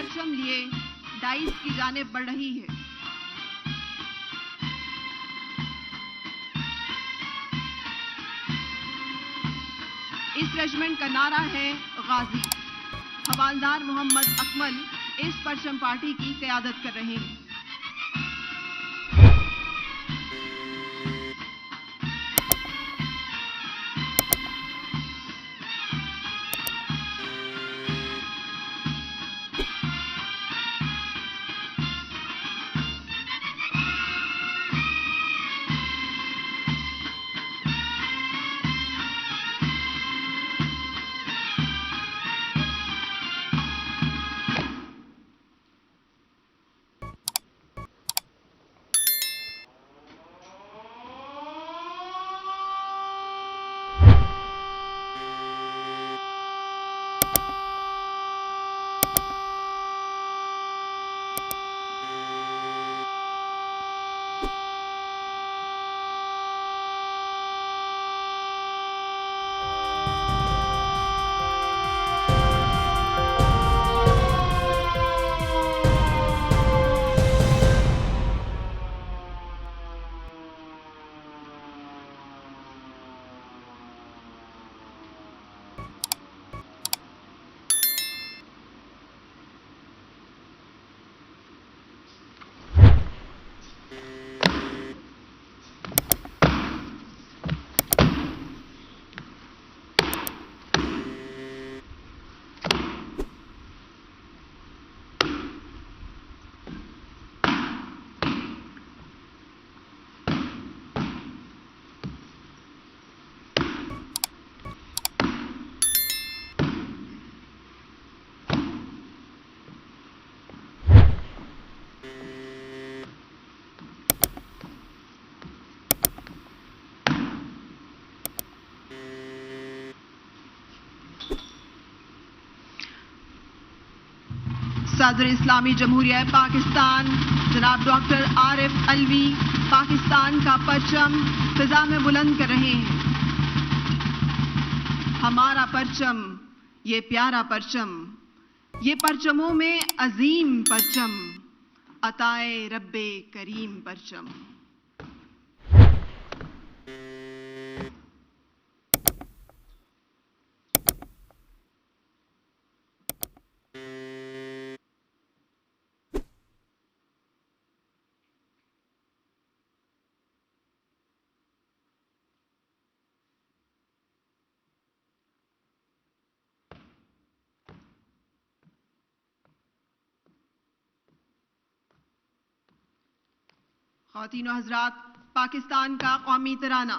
परचम लिए डाइस की जानिब बढ़ रही है। इस रेजिमेंट का नारा है गाजी। हवालदार मोहम्मद अकमल इस परचम पार्टी की क़यादत कर रहे हैं। सदर इस्लामी जमहूरिया पाकिस्तान जनाब डॉक्टर आरिफ अलवी पाकिस्तान का परचम फिजा में बुलंद कर रहे हैं। हमारा परचम, ये प्यारा परचम, ये परचमों में अजीम परचम, अताए रब्बे करीम परचम। ख़वातीन और हज़रात, पाकिस्तान का कौमी तराना।